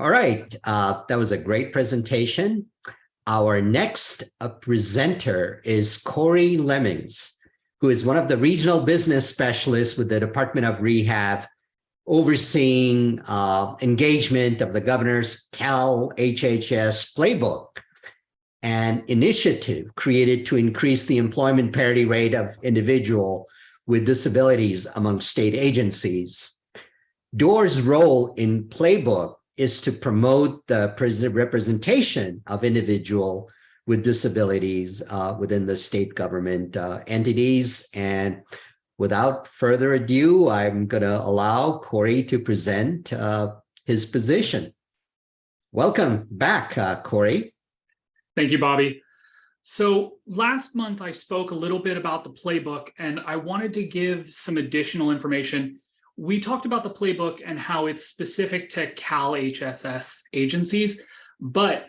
All right, that was a great presentation. Our next presenter is Cory Lemings, who is one of the regional business specialists with the Department of Rehab, overseeing engagement of the governor's Cal HHS playbook, an initiative created to increase the employment parity rate of individuals with disabilities among state agencies. DOOR's role in playbook is to promote the representation of individuals with disabilities within the state government entities. And without further ado, I'm going to allow Cory to present his position. Welcome back, Cory. Thank you, Bobby. So last month, I spoke a little bit about the playbook, and I wanted to give some additional information. We talked about the playbook and how it's specific to Cal HSS agencies, but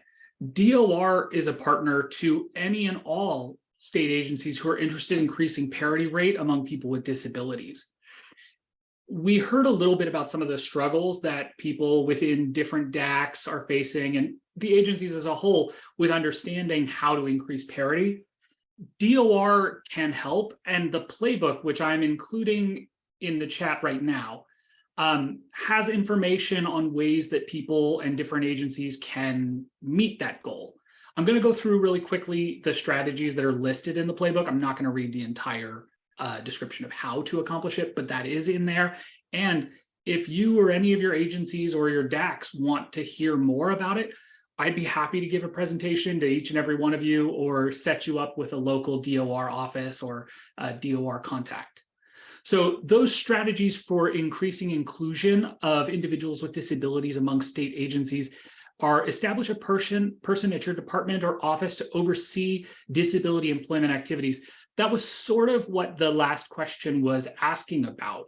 DOR is a partner to any and all state agencies who are interested in increasing parity rate among people with disabilities. We heard a little bit about some of the struggles that people within different DACs are facing and the agencies as a whole with understanding how to increase parity. DOR can help, and the playbook, which I'm including in the chat right now, has information on ways that people and different agencies can meet that goal. I'm going to go through really quickly the strategies that are listed in the playbook. I'm not going to read the entire description of how to accomplish it, but that is in there. And if you or any of your agencies or your DACs want to hear more about it, I'd be happy to give a presentation to each and every one of you or set you up with a local DOR office or a DOR contact. So those strategies for increasing inclusion of individuals with disabilities among state agencies are establish a person at your department or office to oversee disability employment activities. That was sort of what the last question was asking about.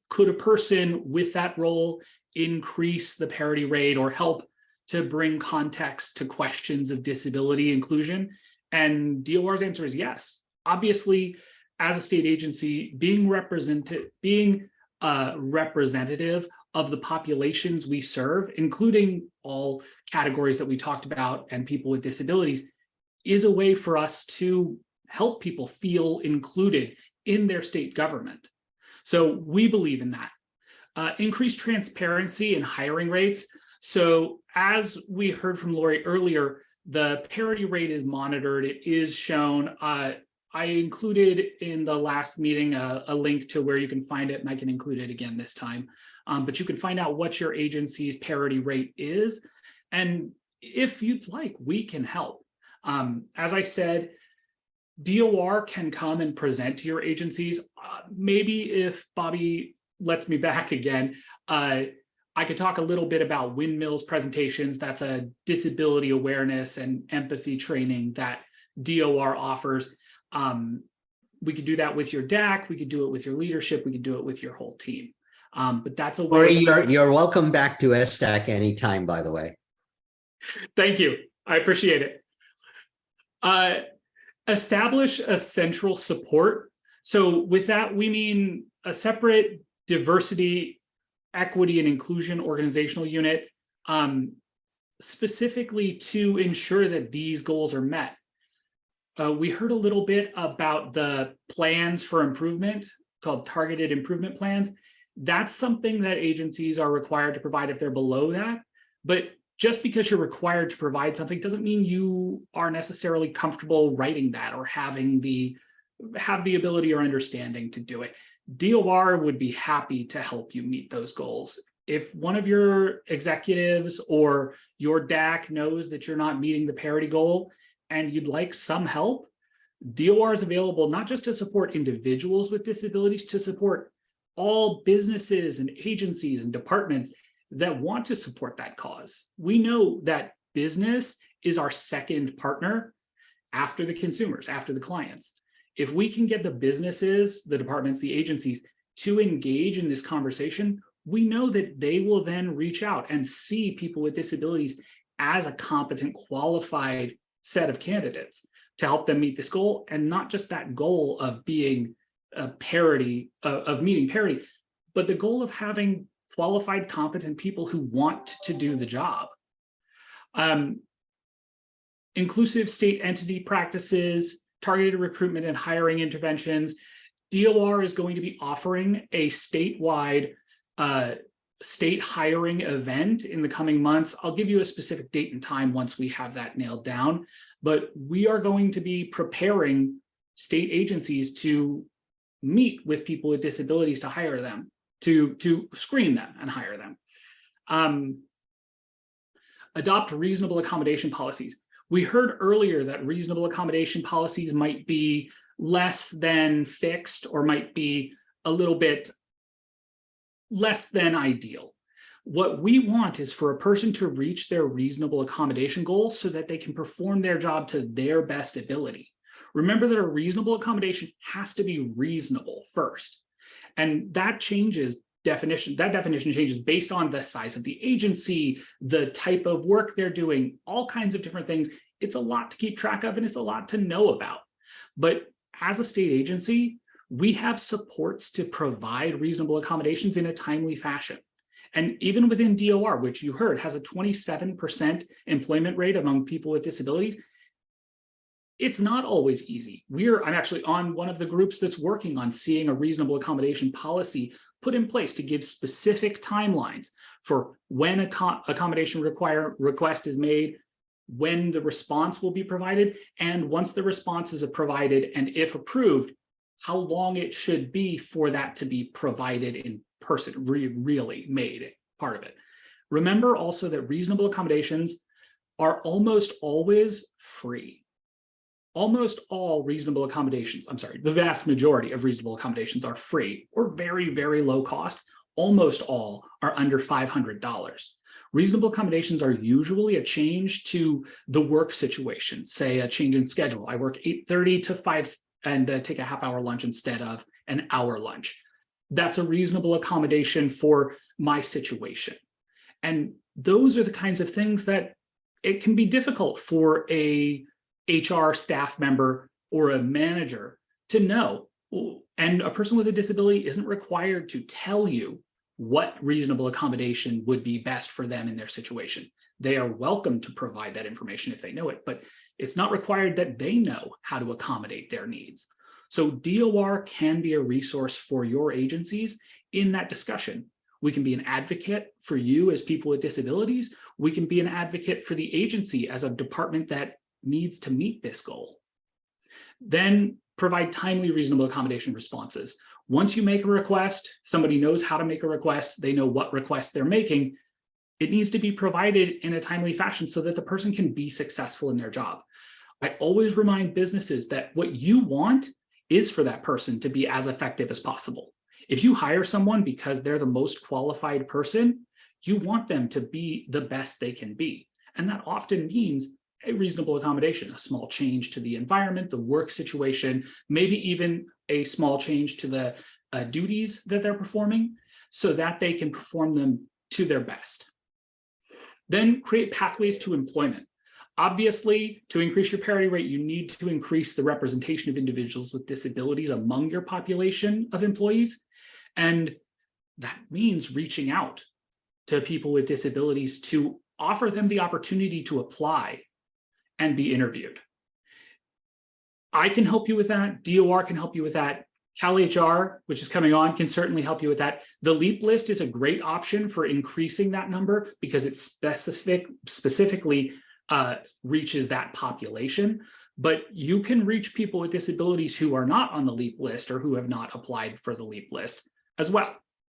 Could a person with that role increase the parity rate or help to bring context to questions of disability inclusion? And DOR's answer is yes. Obviously, as a state agency, being representative of the populations we serve, including all categories that we talked about and people with disabilities, is a way for us to help people feel included in their state government. So we believe in that. Increased transparency in hiring rates. So as we heard from Lori earlier, the parity rate is monitored. It is shown. I included in the last meeting a link to where you can find it, and I can include it again this time. But you can find out what your agency's parity rate is. And if you'd like, we can help. As I said, DOR can come and present to your agencies. Maybe if Bobby lets me back again, I could talk a little bit about Windmills presentations. That's a disability awareness and empathy training that DOR offers. We could do that with your DAC. We could do it with your leadership. We could do it with your whole team. But that's a way. You're welcome back to SDAC anytime, by the way. Thank you. I appreciate it. Establish a central support. So with that, we mean a separate diversity, equity, and inclusion organizational unit, specifically to ensure that these goals are met. We heard a little bit about the plans for improvement called targeted improvement plans. That's something that agencies are required to provide if they're below that. But just because you're required to provide something doesn't mean you are necessarily comfortable writing that or have the ability or understanding to do it. DOR would be happy to help you meet those goals. If one of your executives or your DAC knows that you're not meeting the parity goal and you'd like some help, DOR is available not just to support individuals with disabilities, to support all businesses and agencies and departments that want to support that cause. We know that business is our second partner after the consumers, after the clients. If we can get the businesses, the departments, the agencies to engage in this conversation, we know that they will then reach out and see people with disabilities as a competent, qualified set of candidates to help them meet this goal, and not just that goal of being a parity, of meeting parity, but the goal of having qualified, competent people who want to do the job. Inclusive state entity practices, targeted recruitment and hiring interventions. DOR is going to be offering a statewide state hiring event in the coming months. I'll give you a specific date and time once we have that nailed down, but we are going to be preparing state agencies to meet with people with disabilities to hire them, to screen them and hire them. Adopt reasonable accommodation policies. We heard earlier that reasonable accommodation policies might be less than fixed or might be a little bit less than ideal. What we want is for a person to reach their reasonable accommodation goal so that they can perform their job to their best ability. Remember that a reasonable accommodation has to be reasonable first. And that definition changes based on the size of the agency, the type of work they're doing, all kinds of different things. It's a lot to keep track of and it's a lot to know about. But as a state agency, we have supports to provide reasonable accommodations in a timely fashion. And even within DOR, which you heard has a 27% employment rate among people with disabilities, it's not always easy. I'm actually on one of the groups that's working on seeing a reasonable accommodation policy put in place to give specific timelines for when accommodation request is made, when the response will be provided, and once the response is provided and if approved, how long it should be for that to be provided in person, really made part of it. Remember also that reasonable accommodations are almost always free. Almost all reasonable accommodations, the vast majority of reasonable accommodations are free or very, very low cost. Almost all are under $500. Reasonable accommodations are usually a change to the work situation, say a change in schedule. I work 8:30 to 5 and take a half-hour lunch instead of an hour lunch. That's a reasonable accommodation for my situation. And those are the kinds of things that it can be difficult for a HR staff member or a manager to know. And a person with a disability isn't required to tell you what reasonable accommodation would be best for them in their situation. They are welcome to provide that information if they know it, but it's not required that they know how to accommodate their needs. So DOR can be a resource for your agencies in that discussion. We can be an advocate for you as people with disabilities. We can be an advocate for the agency as a department that needs to meet this goal. Then provide timely, reasonable accommodation responses. Once you make a request, somebody knows how to make a request, they know what request they're making, it needs to be provided in a timely fashion so that the person can be successful in their job. I always remind businesses that what you want is for that person to be as effective as possible. If you hire someone because they're the most qualified person, you want them to be the best they can be. And that often means a reasonable accommodation, a small change to the environment, the work situation, maybe even a small change to the duties that they're performing so that they can perform them to their best. Then create pathways to employment. Obviously, to increase your parity rate, you need to increase the representation of individuals with disabilities among your population of employees. And that means reaching out to people with disabilities to offer them the opportunity to apply and be interviewed. I can help you with that. DOR can help you with that. CalHR, which is coming on, can certainly help you with that. The LEAP list is a great option for increasing that number because it specifically reaches that population. But you can reach people with disabilities who are not on the LEAP list or who have not applied for the LEAP list as well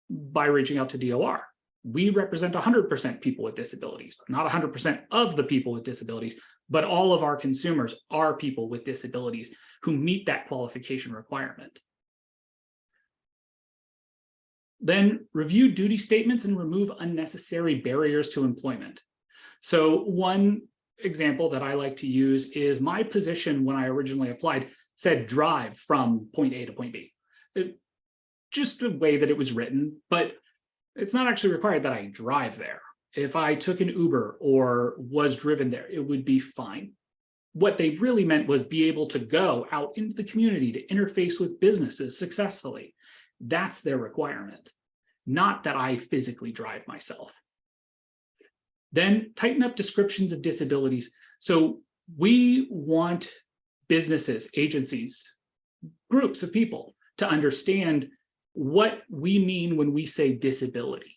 by reaching out to DOR. We represent 100% people with disabilities, not 100% of the people with disabilities, but all of our consumers are people with disabilities who meet that qualification requirement. Then review duty statements and remove unnecessary barriers to employment. So one example that I like to use is my position when I originally applied said drive from point A to point B. Just the way that it was written, but it's not actually required that I drive there. If I took an Uber or was driven there, it would be fine. What they really meant was be able to go out into the community to interface with businesses successfully. That's their requirement. not that I physically drive myself. Then tighten up descriptions of disabilities. So we want businesses, agencies, groups of people to understand what we mean when we say disability.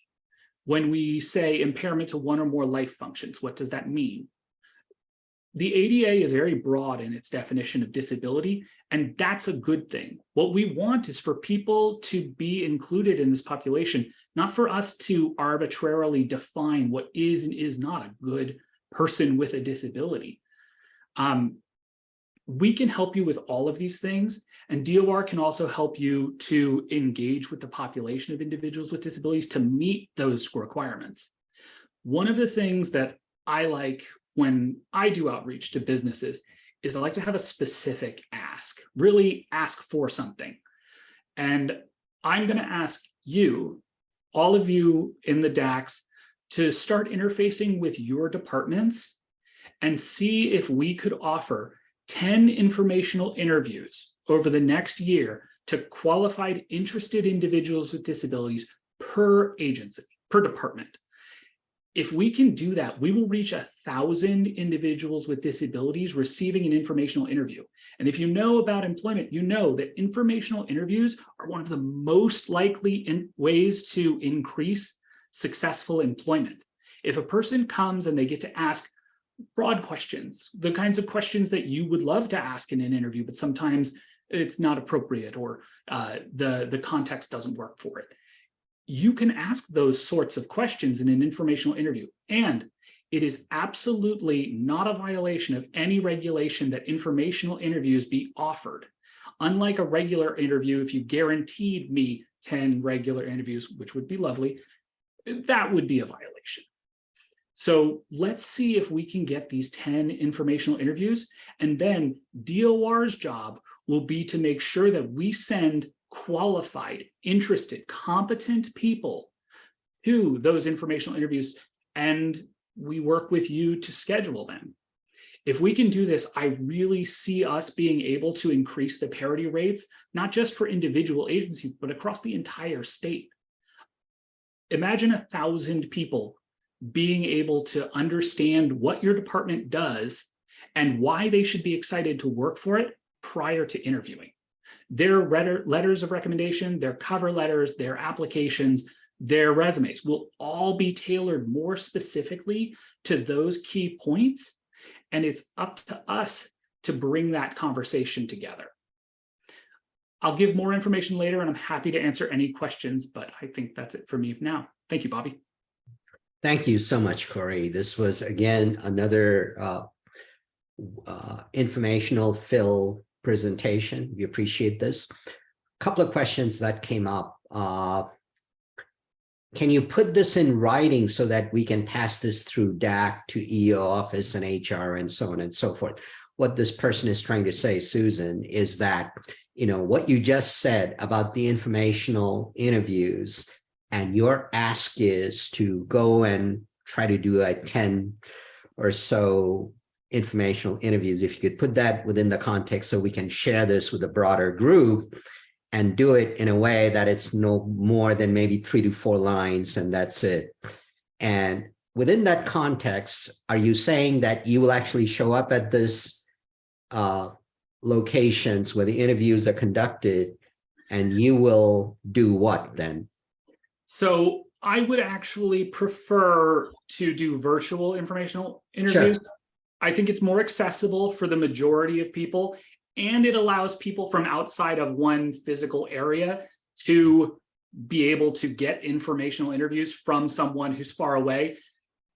When we say impairment to one or more life functions, what does that mean? The ADA is very broad in its definition of disability, and that's a good thing. What we want is for people to be included in this population, not for us to arbitrarily define what is and is not a good person with a disability. We can help you with all of these things, and DOR can also help you to engage with the population of individuals with disabilities to meet those requirements. One of the things that I like when I do outreach to businesses is I like to have a specific ask, really ask for something. And I'm going to ask you, all of you in the DACs, to start interfacing with your departments and see if we could offer 10 informational interviews over the next year to qualified, interested individuals with disabilities per agency, per department. If we can do that, we will reach 1,000 individuals with disabilities receiving an informational interview. And if you know about employment, you know that informational interviews are one of the most likely ways to increase successful employment. If a person comes and they get to ask broad questions, the kinds of questions that you would love to ask in an interview, but sometimes it's not appropriate or the context doesn't work for it. You can ask those sorts of questions in an informational interview. And it is absolutely not a violation of any regulation that informational interviews be offered. Unlike a regular interview, if you guaranteed me 10 regular interviews, which would be lovely, that would be a violation. So let's see if we can get these 10 informational interviews, and then DOR's job will be to make sure that we send qualified, interested, competent people to those informational interviews, and we work with you to schedule them. If we can do this, I really see us being able to increase the parity rates, not just for individual agencies, but across the entire state. Imagine 1,000 people being able to understand what your department does and why they should be excited to work for it prior to interviewing. Their letters of recommendation, their cover letters, their applications, their resumes will all be tailored more specifically to those key points. And it's up to us to bring that conversation together. I'll give more information later, and I'm happy to answer any questions, but I think that's it for me now. Thank you, Bobby. Thank you so much, Cory. This was, again, another informational fill presentation. We appreciate this. A couple of questions that came up. Can you put this in writing so that we can pass this through DAC to EO office and HR and so on and so forth? What this person is trying to say, Susan, is that, what you just said about the informational interviews, and your ask is to go and try to do 10 or so informational interviews. If you could put that within the context so we can share this with a broader group and do it in a way that it's no more than maybe 3 to 4 lines, and that's it. And within that context, are you saying that you will actually show up at this locations where the interviews are conducted, and you will do what then? So I would actually prefer to do virtual informational interviews. Sure. I think it's more accessible for the majority of people, and it allows people from outside of one physical area to be able to get informational interviews from someone who's far away.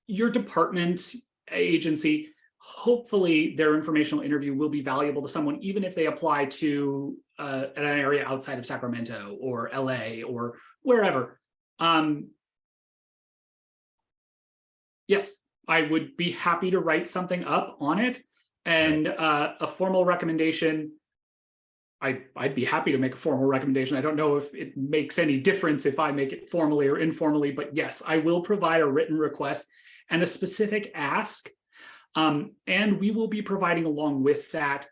Your department, agency, hopefully their informational interview will be valuable to someone, even if they apply to an area outside of Sacramento or LA or wherever. Yes, I would be happy to write something up on it, and a formal recommendation. I'd be happy to make a formal recommendation. I don't know if it makes any difference if I make it formally or informally, but yes, I will provide a written request and a specific ask. And we will be providing along with that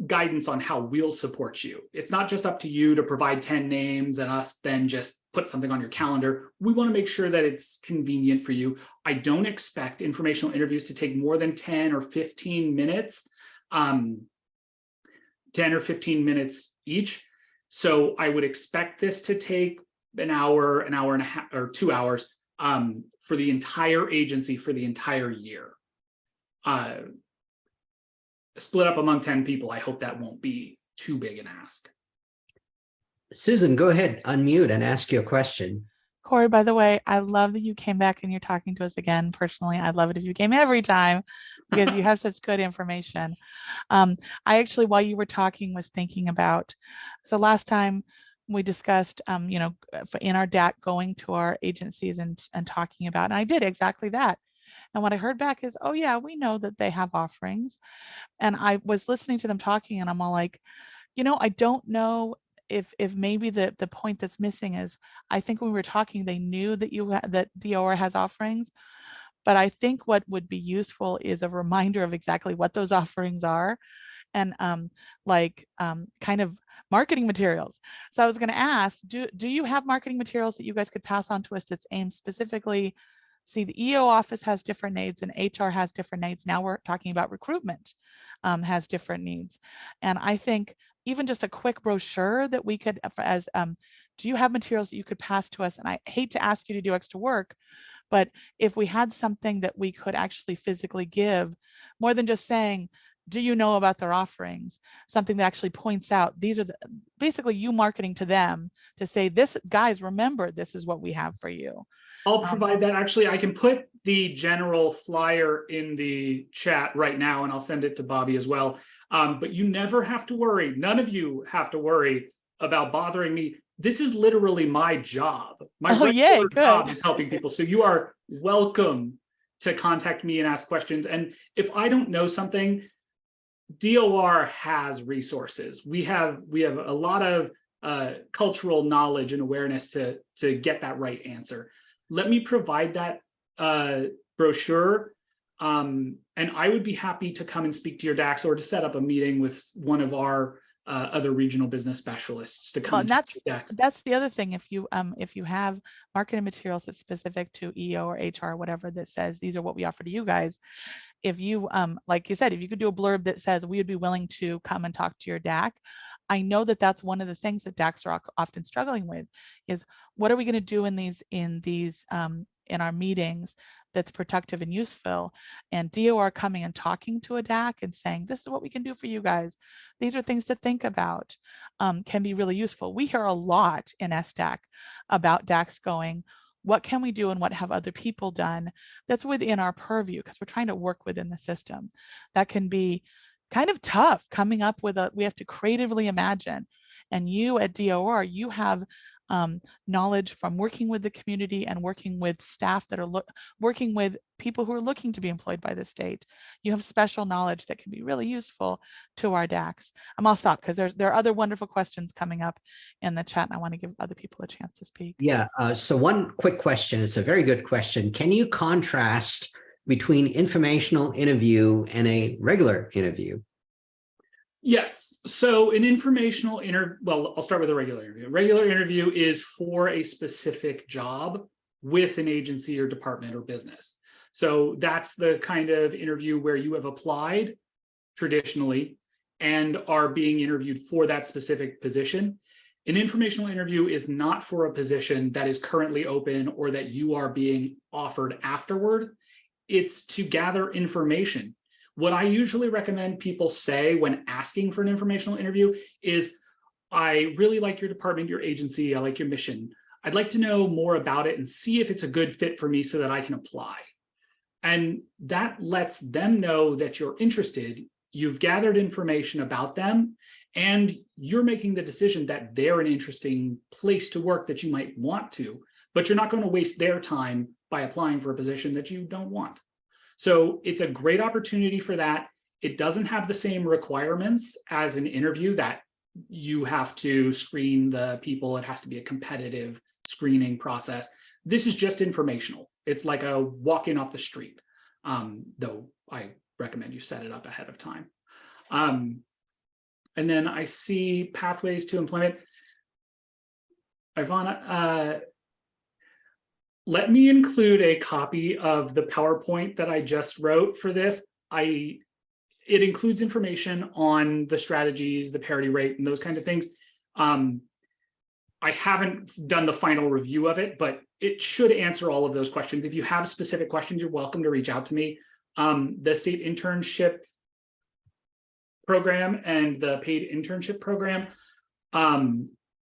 guidance on how we'll support you. It's not just up to you to provide 10 names and us then just put something on your calendar. We want to make sure that it's convenient for you. I don't expect informational interviews to take more than 10 or 15 minutes, 10 or 15 minutes each. So I would expect this to take an hour and a half, or 2 hours for the entire agency for the entire year. Split up among 10 people. I hope that won't be too big an ask. Susan, go ahead, unmute and ask your question. Cory, by the way, I love that you came back and you're talking to us again. Personally, I'd love it if you came every time because you have such good information. I actually, while you were talking, was thinking about, so last time we discussed, you know, in our DAC going to our agencies and talking about, and I did exactly that. And what I heard back is, oh yeah, we know that they have offerings. And I was listening to them talking and I'm all like, you know, I don't know if maybe the point that's missing is, I think when we were talking, they knew that that DOR has offerings, but I think what would be useful is a reminder of exactly what those offerings are and kind of marketing materials. So I was going to ask, do you have marketing materials that you guys could pass on to us that's aimed specifically? See, the EO office has different needs and HR has different needs. Now we're talking about recruitment has different needs. And I think even just a quick brochure that we could, do you have materials that you could pass to us? And I hate to ask you to do extra work, but if we had something that we could actually physically give, more than just saying, do you know about their offerings? Something that actually points out, these are basically you marketing to them to say, this, guys, remember, this is what we have for you. I'll provide that. Actually, I can put the general flyer in the chat right now, and I'll send it to Bobby as well. But you never have to worry. None of you have to worry about bothering me. This is literally my job. My regular job is helping people. So you are welcome to contact me and ask questions. And if I don't know something, DOR has resources. We have a lot of cultural knowledge and awareness to get that right answer. Let me provide that brochure, and I would be happy to come and speak to your DACs or to set up a meeting with one of our other regional business specialists to come. Well, that's the other thing. If you have marketing materials that's specific to EO or HR or whatever that says these are what we offer to you guys, if you like you said, if you could do a blurb that says we would be willing to come and talk to your DAC, I know that that's one of the things that DACs are often struggling with is what are we going to do in our meetings that's productive and useful, and DOR coming and talking to a DAC and saying, this is what we can do for you guys. These are things to think about, can be really useful. We hear a lot in SDAC about DACs going, what can we do and what have other people done that's within our purview, because we're trying to work within the system. That can be kind of tough coming up with we have to creatively imagine. And you at DOR, you have knowledge from working with the community and working with staff that are working with people who are looking to be employed by the state. You have special knowledge that can be really useful to our DACs. I'll stop because there are other wonderful questions coming up in the chat and I want to give other people a chance to speak. Yeah, so one quick question, it's a very good question. Can you contrast between informational interview and a regular interview? Yes. So an informational well, I'll start with a regular interview. A regular interview is for a specific job with an agency or department or business. So that's the kind of interview where you have applied traditionally and are being interviewed for that specific position. An informational interview is not for a position that is currently open or that you are being offered afterward. It's to gather information. What I usually recommend people say when asking for an informational interview is, I really like your department, your agency, I like your mission. I'd like to know more about it and see if it's a good fit for me so that I can apply. And that lets them know that you're interested, you've gathered information about them, and you're making the decision that they're an interesting place to work that you might want to, but you're not going to waste their time by applying for a position that you don't want. So it's a great opportunity for that. It doesn't have the same requirements as an interview that you have to screen the people. It has to be a competitive screening process. This is just informational. It's like a walk-in off the street, though I recommend you set it up ahead of time. And then I see pathways to employment. Ivana, let me include a copy of the PowerPoint that I just wrote for this. It includes information on the strategies, the parity rate, and those kinds of things. I haven't done the final review of it, but it should answer all of those questions. If you have specific questions, you're welcome to reach out to me. The state internship program and the paid internship program,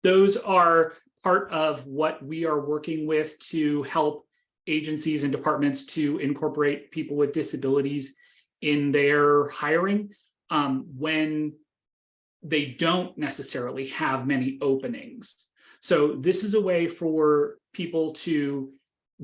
those are part of what we are working with to help agencies and departments to incorporate people with disabilities in their hiring when they don't necessarily have many openings. So this is a way for people to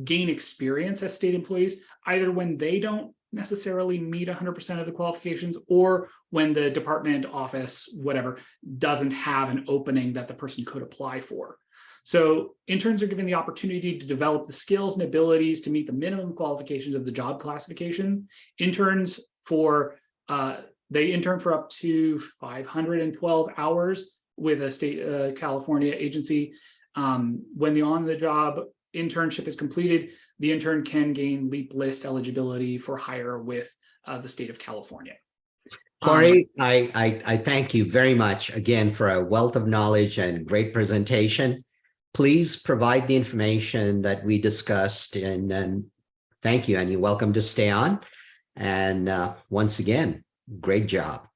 gain experience as state employees, either when they don't necessarily meet 100% of the qualifications, or when the department, office, whatever, doesn't have an opening that the person could apply for. So interns are given the opportunity to develop the skills and abilities to meet the minimum qualifications of the job classification. Interns they intern for up to 512 hours with a state California agency. When the on-the-job internship is completed, the intern can gain LEAP list eligibility for hire with the state of California. Cory, I thank you very much again for a wealth of knowledge and great presentation. Please provide the information that we discussed, and thank you, and you're welcome to stay on. And once again, great job.